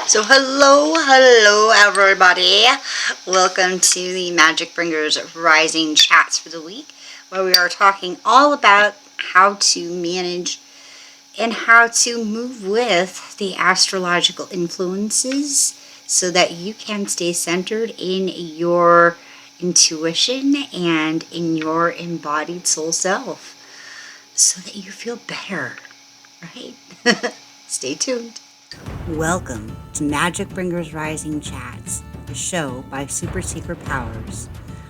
So hello everybody. Welcome to the Magick Bringers Rising chats for the week, where we are talking all about how to manage and how to move with the astrological influences so that you can stay centered in your intuition and in your embodied soul self so that you feel better, right? Stay tuned. Welcome to Magick Bringers Rising Chats, a show by Super Secret Powers.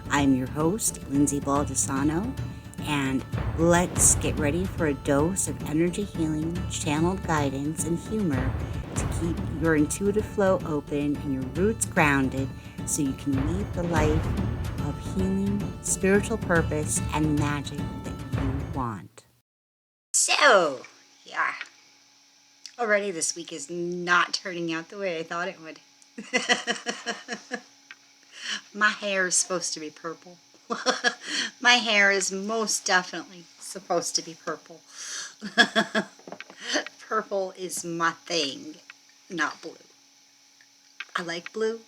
I'm your host, Lindsay Baldessano, and let's get ready for a dose of energy healing, channeled guidance, and humor to keep your intuitive flow open and your roots grounded so you can lead the life of healing, spiritual purpose, and magic that you want. So, yeah. Already this week is not turning out the way I thought it would. My hair is supposed to be purple. My hair is most definitely supposed to be purple. Purple is my thing, not blue. I like blue,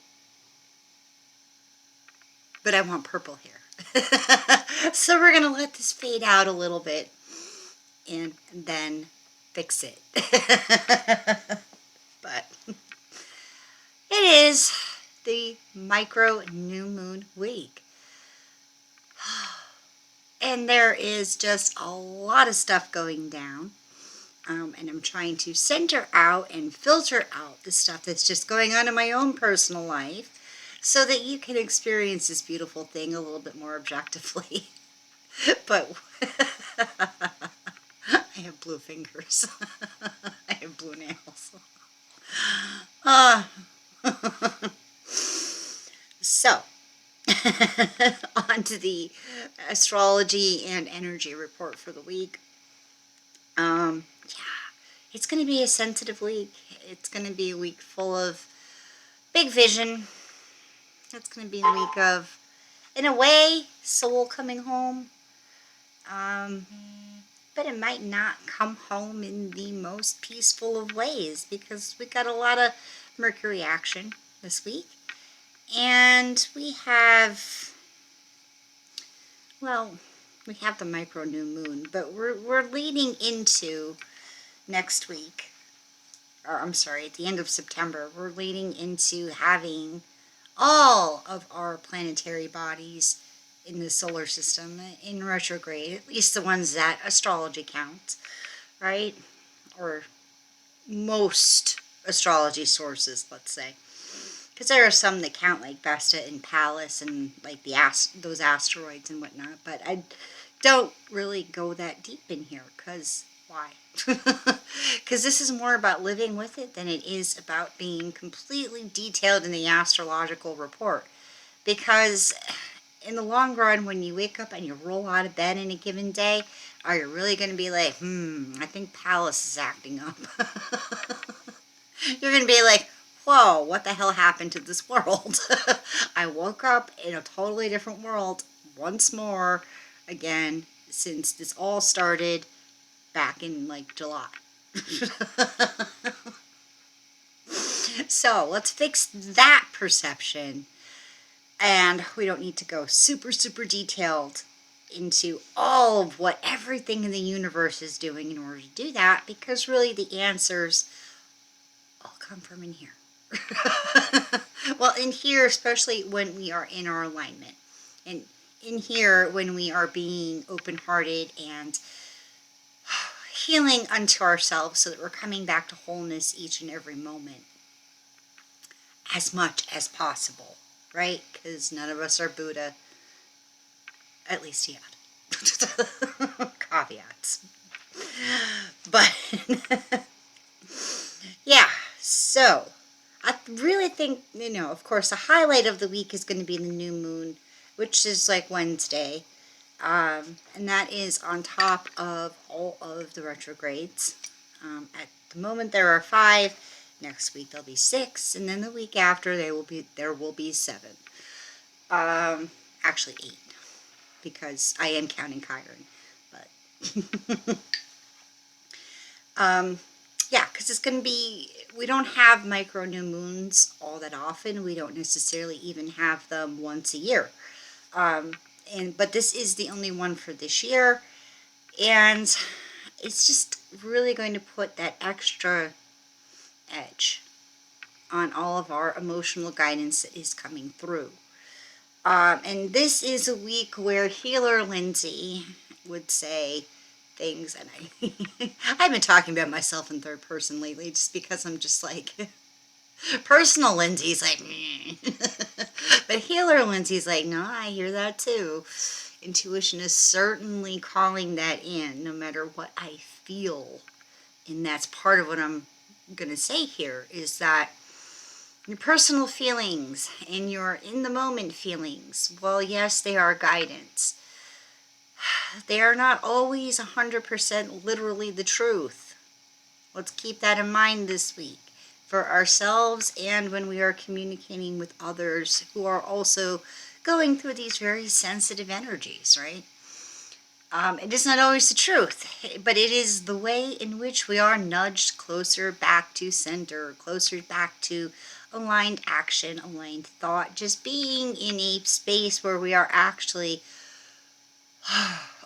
but I want purple hair. So we're going to let this fade out a little bit and then fix it. But it is the micro new moon week. And there is just a lot of stuff going down. And I'm trying to center out and filter out the stuff that's just going on in my own personal life so that you can experience this beautiful thing a little bit more objectively. But I have blue fingers. I have blue nails. So, on to the astrology and energy report for the week. Yeah, it's going to be a sensitive week. It's going to be a week full of big vision. It's going to be a week of, in a way, soul coming home. But it might not come home in the most peaceful of ways because we got a lot of Mercury action this week. And we have, well, we have the micro new moon, but we're leading into next week, or I'm sorry, at the end of September, we're leading into having all of our planetary bodies in the solar system in retrograde, at least the ones that astrology counts, right? Or most astrology sources, let's say. Because there are some that count like Vesta and Pallas and like those asteroids and whatnot, but I don't really go that deep in here because why? Because this is more about living with it than it is about being completely detailed in the astrological report. Because in the long run, when you wake up and you roll out of bed in a given day, are you really going to be like, I think Pallas is acting up? You're going to be like, whoa, what the hell happened to this world? I woke up in a totally different world once more again since this all started back in like July. So let's fix that perception. And we don't need to go super detailed into all of what everything in the universe is doing in order to do that, because really the answers all come from in here. Well, in here, especially when we are in our alignment. And in here, when we are being open-hearted and healing unto ourselves so that we're coming back to wholeness each and every moment as much as possible, right? Because none of us are Buddha, at least yet. Caveats. But, yeah, so I really think, of course, the highlight of the week is going to be the new moon, which is like Wednesday. And that is on top of all of the retrogrades. At the moment, there are 5. Next week, there'll be 6. And then the week after, there will be 7. Actually 8. Because I am counting Chiron. But, yeah, because it's going to be we don't have micro new moons all that often. We don't necessarily even have them once a year. But this is the only one for this year. And it's just really going to put that extra edge on all of our emotional guidance that is coming through. And this is a week where Healer Lindsay would say things, and I've been talking about myself in third person lately just because I'm just like, personal Lindsay's like, but Healer Lindsay's like, no, I hear that too. Intuition is certainly calling that in, no matter what I feel. And that's part of what I'm going to say here, is that your personal feelings and your in the moment feelings, well, yes, they are guidance. They are not always 100% literally the truth. Let's keep that in mind this week for ourselves and when we are communicating with others who are also going through these very sensitive energies, right? It is not always the truth, but it is the way in which we are nudged closer back to center, closer back to aligned action, aligned thought, just being in a space where we are actually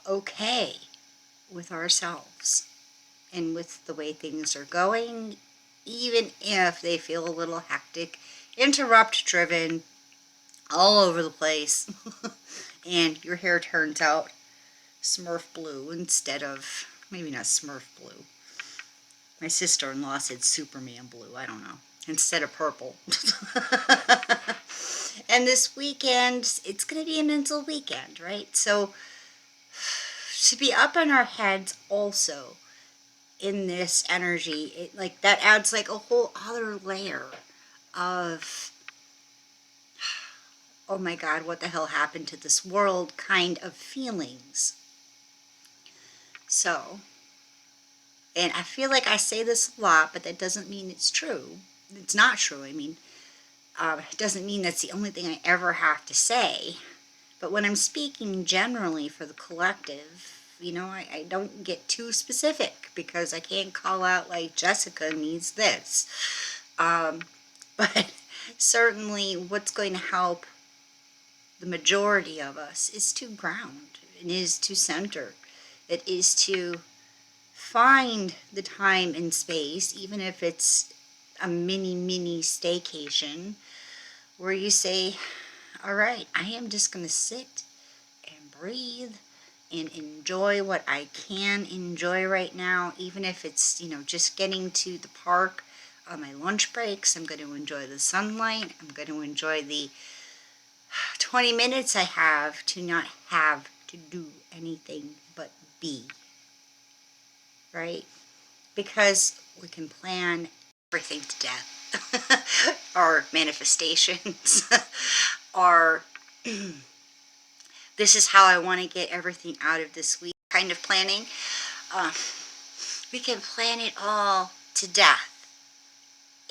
okay with ourselves and with the way things are going, even if they feel a little hectic, interrupt driven, all over the place, and your hair turns out Smurf blue instead of, maybe not Smurf blue. My sister-in-law said Superman blue, I don't know, instead of purple. And this weekend, it's going to be a mental weekend, right? So to be up in our heads also in this energy, it, like, that adds like a whole other layer of, oh my God, what the hell happened to this world kind of feelings. So, and I feel like I say this a lot, but that doesn't mean it's true. It's not true. I mean, it doesn't mean that's the only thing I ever have to say. But when I'm speaking generally for the collective, I don't get too specific because I can't call out like Jessica needs this. But certainly what's going to help the majority of us is to ground, and is to center. It is to find the time and space, even if it's a mini staycation, where you say, all right, I am just going to sit and breathe and enjoy what I can enjoy right now, even if it's, just getting to the park on my lunch breaks. I'm going to enjoy the sunlight. I'm going to enjoy the 20 minutes I have to not have to do anything but be. Right? Because we can plan everything to death. Our manifestations, our this is how I want to get everything out of this week kind of planning. We can plan it all to death.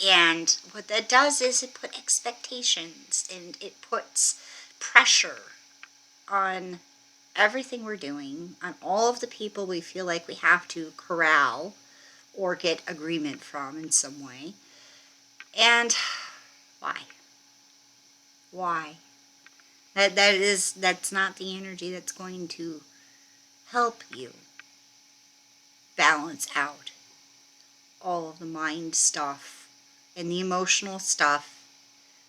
And what that does is it puts expectations and it puts pressure on everything we're doing, on all of the people we feel like we have to corral or get agreement from in some way. And why? Why? That's not the energy that's going to help you balance out all of the mind stuff and the emotional stuff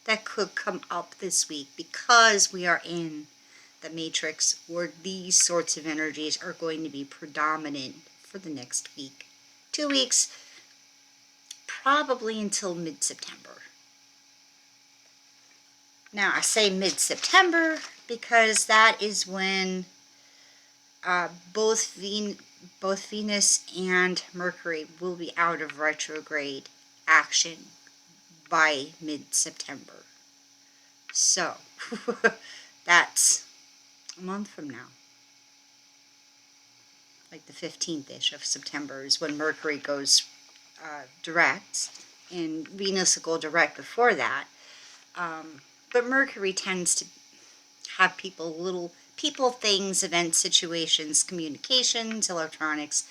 that could come up this week, because we are in the matrix where these sorts of energies are going to be predominant for the next week, 2 weeks, probably until mid-September. Now, I say mid-September because that is when both Venus and Mercury will be out of retrograde action by mid-September. So, that's a month from now. Like the 15th-ish of September is when Mercury goes direct, and Venus will go direct before that. But Mercury tends to have people, things, events, situations, communications, electronics,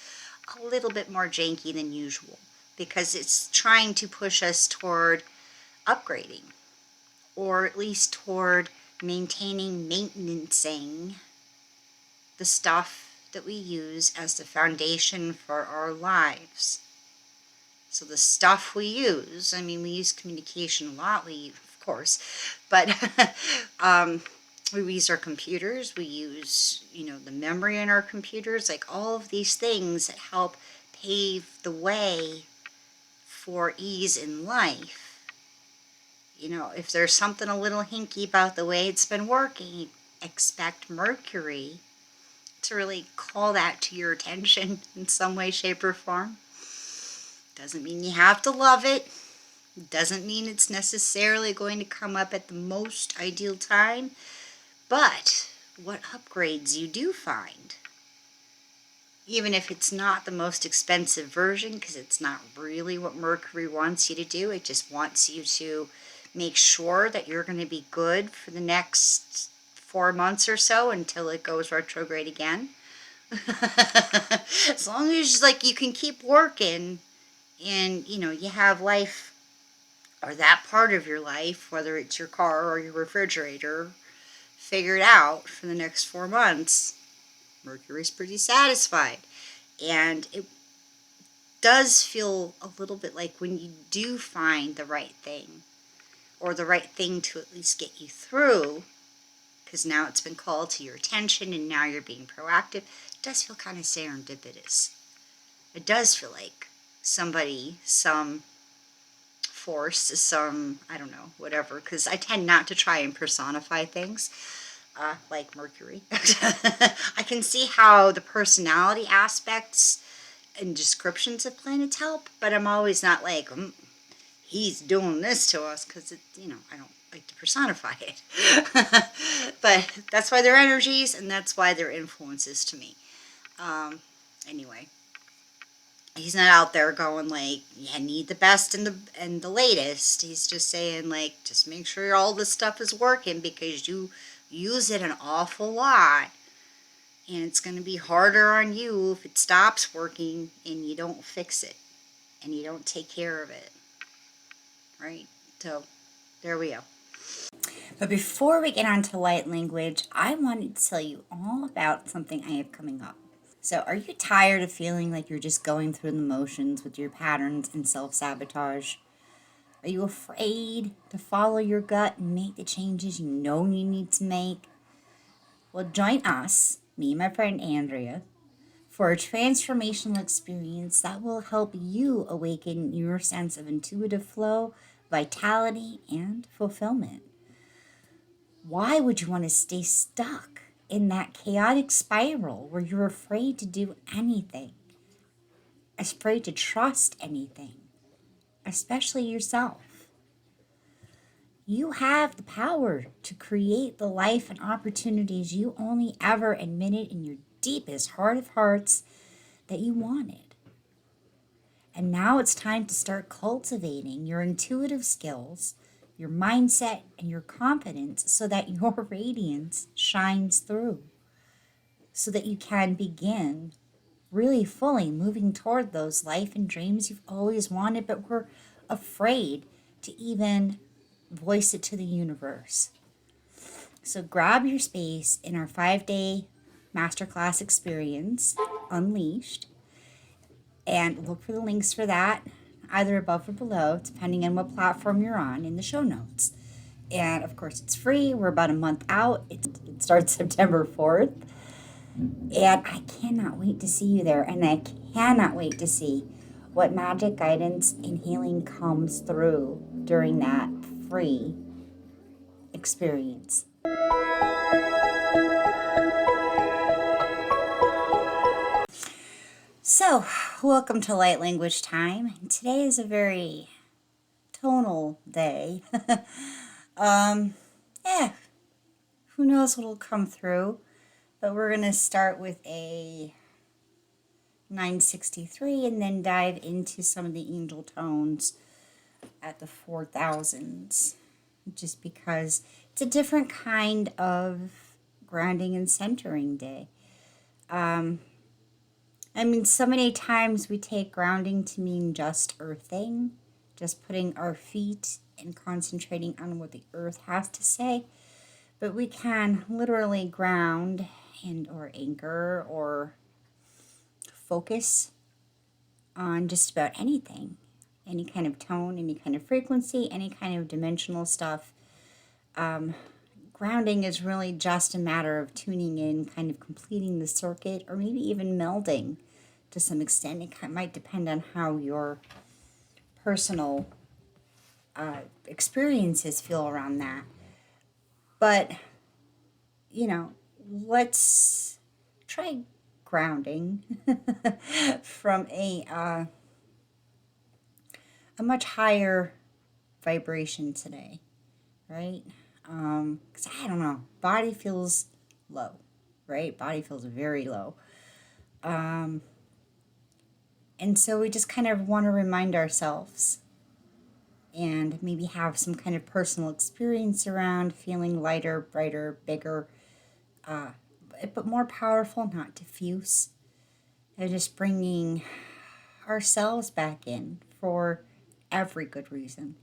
a little bit more janky than usual, because it's trying to push us toward upgrading, or at least toward maintenancing the stuff that we use as the foundation for our lives. So the stuff we use, I mean, we use communication a lot, of course, but we use our computers, we use, the memory in our computers, like all of these things that help pave the way for ease in life. If there's something a little hinky about the way it's been working, expect Mercury to really call that to your attention in some way, shape, or form. Doesn't mean you have to love it. Doesn't mean it's necessarily going to come up at the most ideal time. But what upgrades you do find, even if it's not the most expensive version, because it's not really what Mercury wants you to do. It just wants you to make sure that you're going to be good for the next 4 months or so until it goes retrograde again. As long as you can keep working and you have life, or that part of your life, whether it's your car or your refrigerator, figured out for the next 4 months, Mercury's pretty satisfied. And it does feel a little bit like when you do find the right thing, or the right thing to at least get you through, because now it's been called to your attention and now you're being proactive, it does feel kind of serendipitous. It does feel like somebody, some force, some, I don't know, whatever, because I tend not to try and personify things like Mercury. I can see how the personality aspects and descriptions of planets help, but I'm always not like, he's doing this to us, because I don't like to personify it. But that's why they're energies, and that's why they're influences to me. Anyway, he's not out there going like, yeah, need the best and the latest. He's just saying like, just make sure all this stuff is working, because you use it an awful lot, and it's going to be harder on you if it stops working and you don't fix it and you don't take care of it. Right? So there we go. But before we get on to light language, I wanted to tell you all about something I have coming up. So are you tired of feeling like you're just going through the motions with your patterns and self-sabotage? Are you afraid to follow your gut and make the changes you know you need to make? Well, join us, me and my friend Andrea, for a transformational experience that will help you awaken your sense of intuitive flow, vitality, and fulfillment. Why would you want to stay stuck in that chaotic spiral where you're afraid to do anything, afraid to trust anything, especially yourself? You have the power to create the life and opportunities you only ever admitted in your deepest heart of hearts that you wanted. And now it's time to start cultivating your intuitive skills, your mindset, and your confidence so that your radiance shines through, so that you can begin really fully moving toward those life and dreams you've always wanted, but were afraid to even voice it to the universe. So grab your space in our 5-day masterclass experience, Unleashed, and look for the links for that either above or below, depending on what platform you're on, in the show notes. And of course, it's free. We're about a month out. It starts September 4th. And I cannot wait to see you there. And I cannot wait to see what magic, guidance, and healing comes through during that free experience. So, welcome to Light Language Time. Today is a very tonal day. Yeah, who knows what'll come through. But we're going to start with a 963 and then dive into some of the angel tones at the 4000s. Just because it's a different kind of grounding and centering day. I mean, so many times we take grounding to mean just earthing, just putting our feet and concentrating on what the earth has to say. But we can literally ground and or anchor or focus on just about anything. Any kind of tone, any kind of frequency, any kind of dimensional stuff. Grounding is really just a matter of tuning in, kind of completing the circuit, or maybe even melding to some extent. It might depend on how your personal experiences feel around that. But, let's try grounding from a much higher vibration today, right? Because I don't know, body feels low, right? Body feels very low. And so we just kind of want to remind ourselves and maybe have some kind of personal experience around feeling lighter, brighter, bigger, but more powerful, not diffuse. And just bringing ourselves back in for every good reason.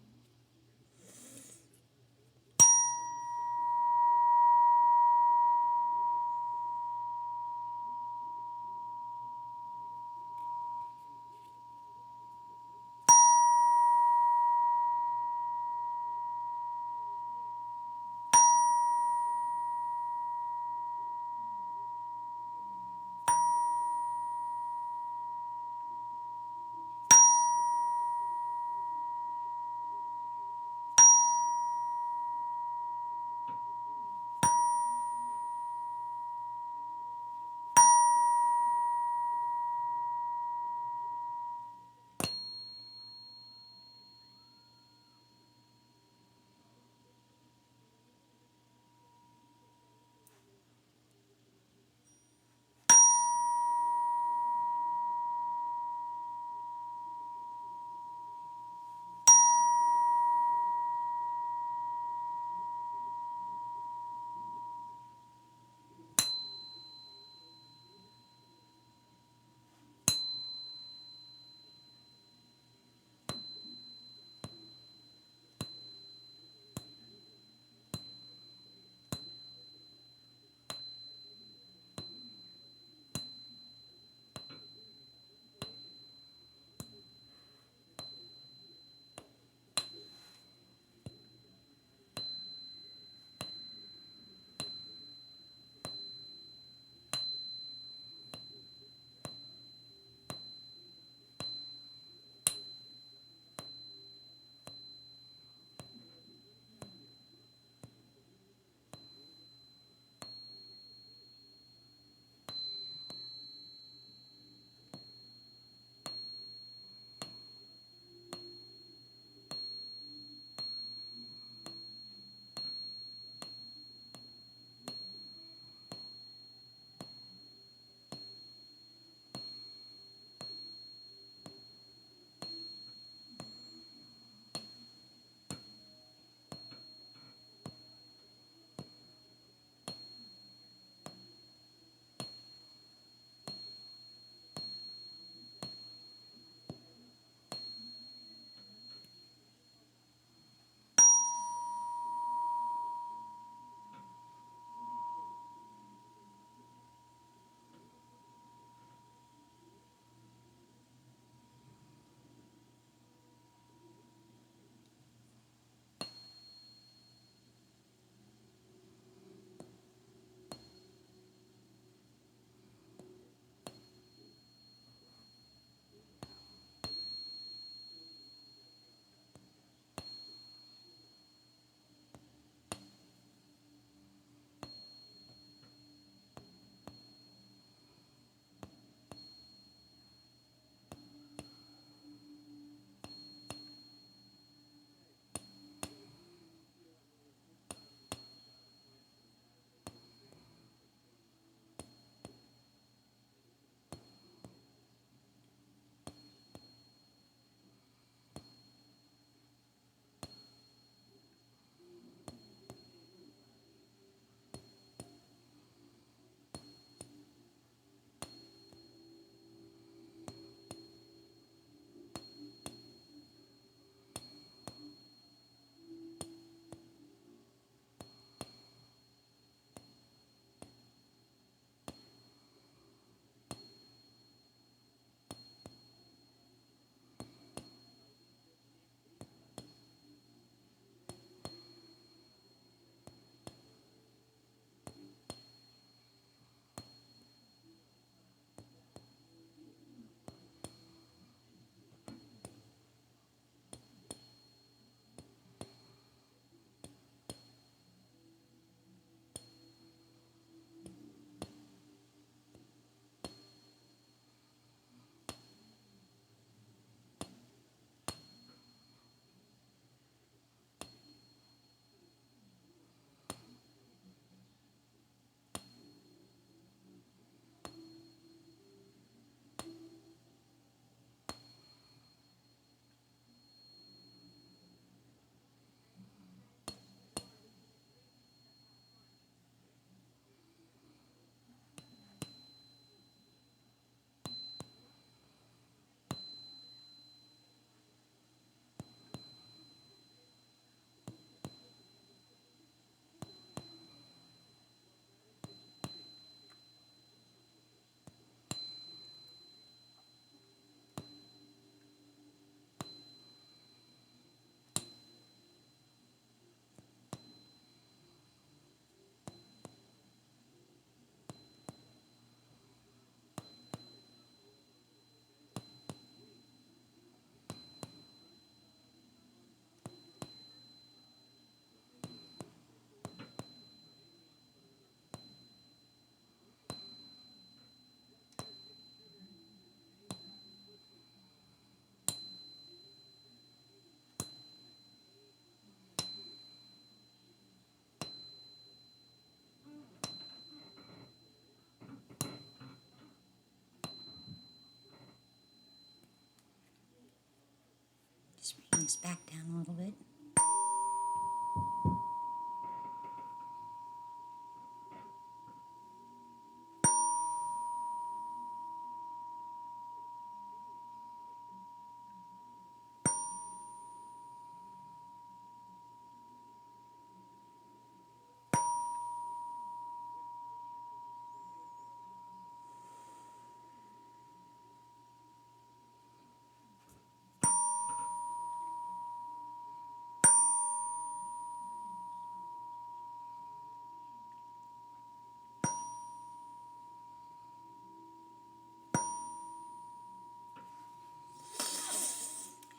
this back down a little bit.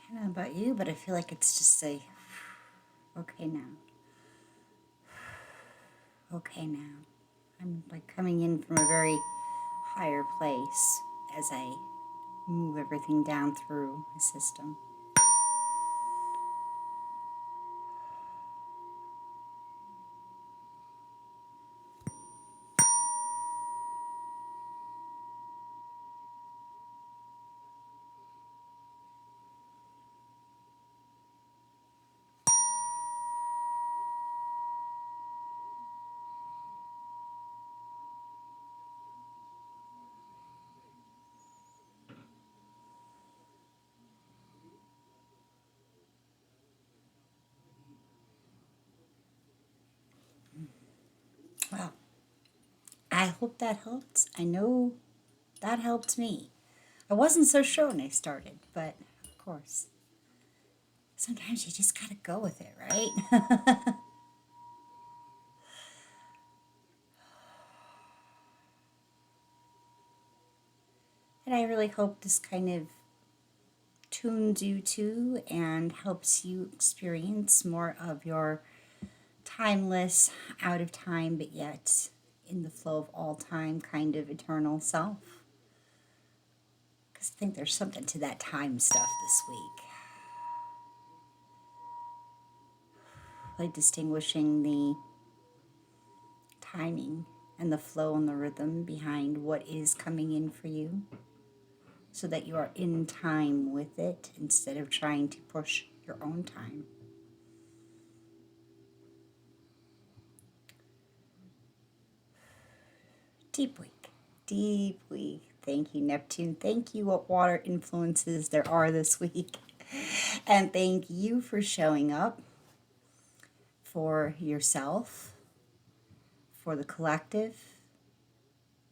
I don't know about you, but I feel like it's just a okay now. Okay now. I'm like coming in from a very higher place as I move everything down through my system. Well, I hope that helps. I know that helped me. I wasn't so sure when I started, but of course, sometimes you just gotta go with it, right? And I really hope this kind of tunes you to and helps you experience more of your timeless, out of time, but yet in the flow of all time kind of eternal self. Because I think there's something to that time stuff this week. Like distinguishing the timing and the flow and the rhythm behind what is coming in for you so that you are in time with it instead of trying to push your own time. Deep week. Deep week. Thank you, Neptune. Thank you, what water influences there are this week. And thank you for showing up for yourself, for the collective,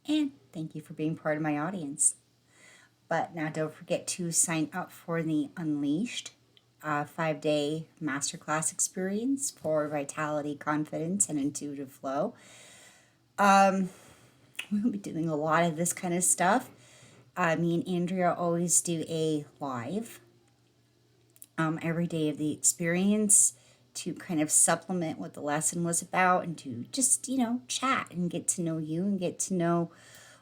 and thank you for being part of my audience. But now don't forget to sign up for the Unleashed 5-day masterclass experience for vitality, confidence, and intuitive flow. We'll be doing a lot of this kind of stuff. Me and Andrea always do a live every day of the experience to kind of supplement what the lesson was about and to just, chat and get to know you and get to know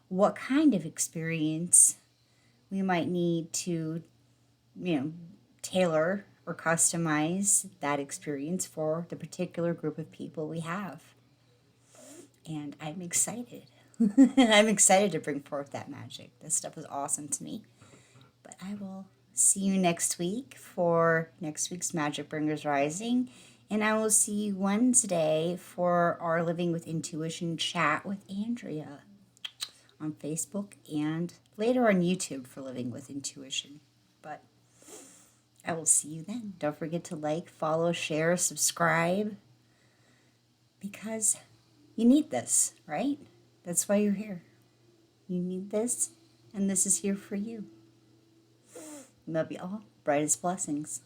what kind of experience we might need to, tailor or customize that experience for the particular group of people we have. And I'm excited. I'm excited to bring forth that magic. This stuff is awesome to me. But I will see you next week for next week's Magick Bringers Rising. And I will see you Wednesday for our Living with Intuition chat with Andrea on Facebook and later on YouTube for Living with Intuition. But I will see you then. Don't forget to like, follow, share, subscribe, because you need this, right? That's why you're here. You need this, and this is here for you. Love you all. Brightest blessings.